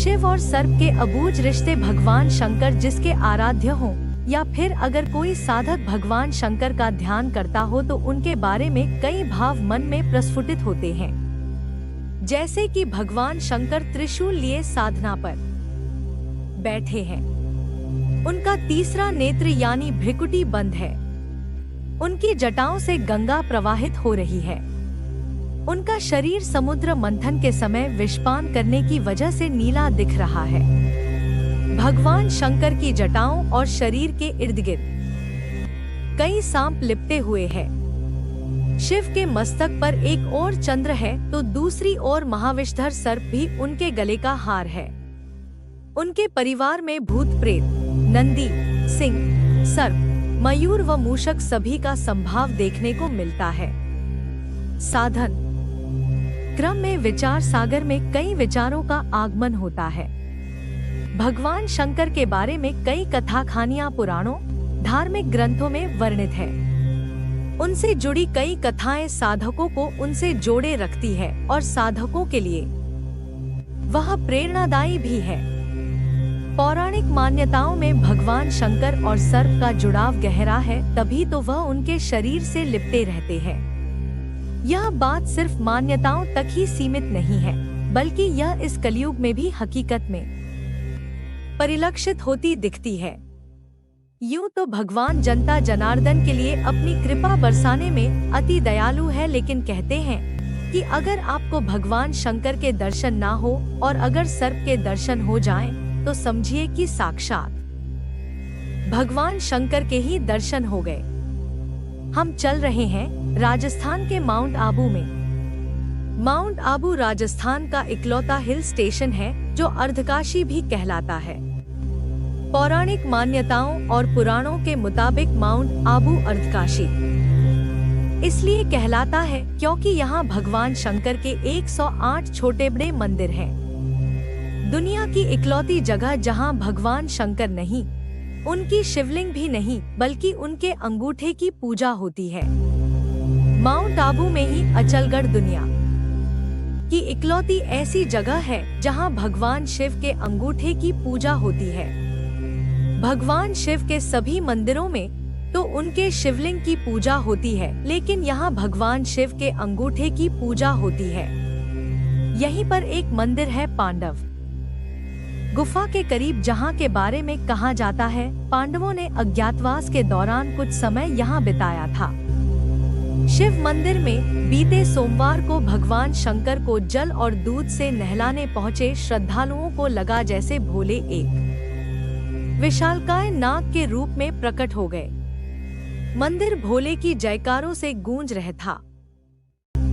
शिव और सर्प के अबूझ रिश्ते भगवान शंकर जिसके आराध्य हों, या फिर अगर कोई साधक भगवान शंकर का ध्यान करता हो तो उनके बारे में कई भाव मन में प्रस्फुटित होते हैं। जैसे कि भगवान शंकर त्रिशूल लिए साधना पर बैठे हैं, उनका तीसरा नेत्र यानी भ्रिकुटी बंद है, उनकी जटाओं से गंगा प्रवाहित हो रही है, उनका शरीर समुद्र मंथन के समय विषपान करने की वजह से नीला दिख रहा है। भगवान शंकर की जटाओं और शरीर के इर्द गिर्द कई सांप लिपटे हुए हैं। शिव के मस्तक पर एक और चंद्र है तो दूसरी ओर महाविषधर सर्प भी उनके गले का हार है। उनके परिवार में भूत प्रेत, नंदी, सिंह, सर्प, मयूर व मूषक सभी का संभाव देखने को मिलता है। साधन क्रम में विचार सागर में कई विचारों का आगमन होता है। भगवान शंकर के बारे में कई कथा कहानियां पुराणों, धार्मिक ग्रंथों में वर्णित है। उनसे जुड़ी कई कथाएं साधकों को उनसे जोड़े रखती है और साधकों के लिए वह प्रेरणादायी भी है। पौराणिक मान्यताओं में भगवान शंकर और सर्प का जुड़ाव गहरा है, तभी तो वह उनके शरीर से लिपटे रहते हैं। यह बात सिर्फ मान्यताओं तक ही सीमित नहीं है, बल्कि यह इस कलयुग में भी हकीकत में परिलक्षित होती दिखती है। यूं तो भगवान जनता जनार्दन के लिए अपनी कृपा बरसाने में अति दयालु है, लेकिन कहते हैं कि अगर आपको भगवान शंकर के दर्शन ना हो और अगर सर्प के दर्शन हो जाएं, तो समझिए कि साक्षात भगवान शंकर के ही दर्शन हो गए। हम चल रहे हैं राजस्थान के माउंट आबू में। माउंट आबू राजस्थान का इकलौता हिल स्टेशन है जो अर्धकाशी भी कहलाता है। पौराणिक मान्यताओं और पुराणों के मुताबिक माउंट आबू अर्धकाशी इसलिए कहलाता है क्योंकि यहाँ भगवान शंकर के 108 छोटे बड़े मंदिर हैं। दुनिया की इकलौती जगह जहाँ भगवान शंकर नहीं, उनकी शिवलिंग भी नहीं, बल्कि उनके अंगूठे की पूजा होती है। माउंट आबू में ही अचलगढ़ दुनिया की इकलौती ऐसी जगह है जहां भगवान शिव के अंगूठे की पूजा होती है। भगवान शिव के सभी मंदिरों में तो उनके शिवलिंग की पूजा होती है, लेकिन यहाँ भगवान शिव के अंगूठे की पूजा होती है। यहीं पर एक मंदिर है पांडव गुफा के करीब, जहाँ के बारे में कहा जाता है पांडवों ने अज्ञातवास के दौरान कुछ समय यहाँ बिताया था। शिव मंदिर में बीते सोमवार को भगवान शंकर को जल और दूध से नहलाने पहुँचे श्रद्धालुओं को लगा जैसे भोले एक विशालकाय नाग के रूप में प्रकट हो गए। मंदिर भोले की जयकारों से गूंज रहा था।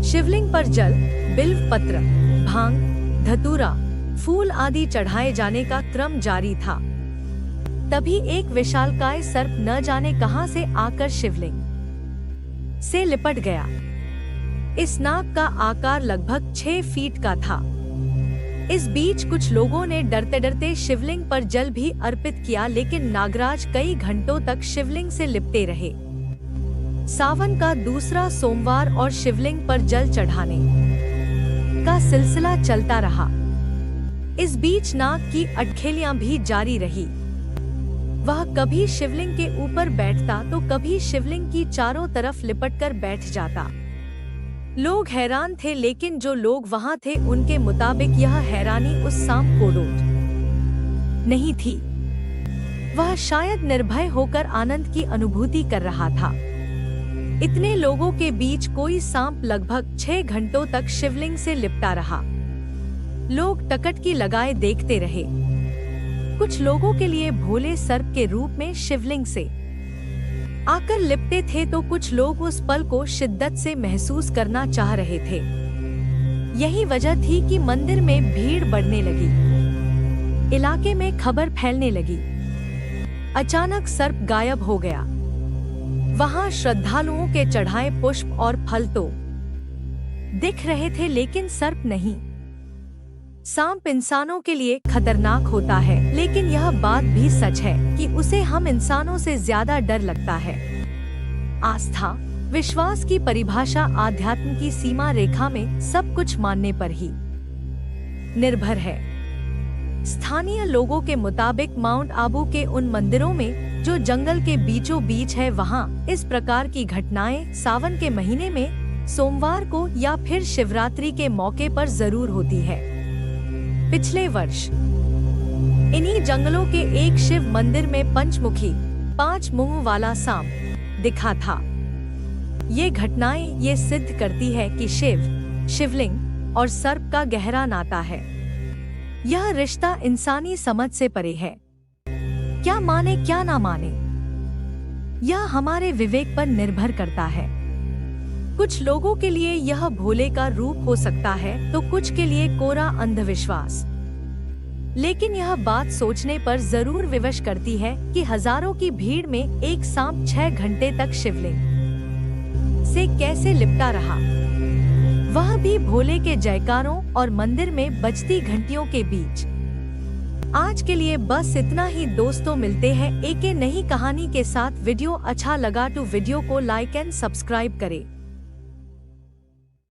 शिवलिंग पर जल, बिल्व पत्र, भांग, धतूरा, फूल आदि चढ़ाए जाने का क्रम जारी था। तभी एक विशालकाय सर्प न जाने कहां से आकर शिवलिंग से लिपट गया। इस नाग का आकार लगभग 6 फीट का था। इस बीच कुछ लोगों ने डरते डरते शिवलिंग पर जल भी अर्पित किया, लेकिन नागराज कई घंटों तक शिवलिंग से लिपटे रहे। सावन का दूसरा सोमवार और शिवलिंग पर जल चढ़ाने का सिलसिला चलता रहा। इस बीच नाग की अटखेलियां भी जारी रही। वह कभी शिवलिंग के ऊपर बैठता तो कभी शिवलिंग की चारों तरफ लिपटकर बैठ जाता। लोग हैरान थे, लेकिन जो लोग वहां थे उनके मुताबिक यह हैरानी उस सांप को डोट नहीं थी। वह शायद निर्भय होकर आनंद की अनुभूति कर रहा था। इतने लोगों के बीच कोई सांप लगभग 6 घंटों तक शिवलिंग से लिपटा रहा। लोग टकटकी लगाए देखते रहे। कुछ लोगों के लिए भोले सर्प के रूप में शिवलिंग से आकर लिपटे थे, तो कुछ लोग उस पल को शिद्दत से महसूस करना चाह रहे थे। यही वजह थी कि मंदिर में भीड़ बढ़ने लगी। इलाके में खबर फैलने लगी। अचानक सर्प गायब हो गया। वहां श्रद्धालुओं के चढ़ाए पुष्प और फल तो दिख रहे थे, लेकिन सर्प नहीं। सांप इंसानों के लिए खतरनाक होता है, लेकिन यह बात भी सच है कि उसे हम इंसानों से ज्यादा डर लगता है। आस्था, विश्वास की परिभाषा आध्यात्म की सीमा रेखा में सब कुछ मानने पर ही निर्भर है। स्थानीय लोगों के मुताबिक माउंट आबू के उन मंदिरों में जो जंगल के बीचों बीच है, वहाँ इस प्रकार की घटनाएं सावन के महीने में सोमवार को या फिर शिवरात्रि के मौके पर जरूर होती है। पिछले वर्ष इन्हीं जंगलों के एक शिव मंदिर में पंचमुखी 5 मुंह वाला सांप दिखा था। ये घटनाएं ये सिद्ध करती है कि शिव, शिवलिंग और सर्प का गहरा नाता है। यह रिश्ता इंसानी समझ से परे है। क्या माने क्या ना माने, यह हमारे विवेक पर निर्भर करता है। कुछ लोगों के लिए यह भोले का रूप हो सकता है तो कुछ के लिए कोरा अंधविश्वास। लेकिन यह बात सोचने पर जरूर विवश करती है कि हजारों की भीड़ में एक सांप 6 घंटे तक शिवलिंग से कैसे लिपटा रहा, वह भी भोले के जयकारों और मंदिर में बजती घंटियों के बीच। आज के लिए बस इतना ही दोस्तों, मिलते हैं एक नई कहानी के साथ। वीडियो अच्छा लगा तो वीडियो को लाइक एंड सब्सक्राइब करें।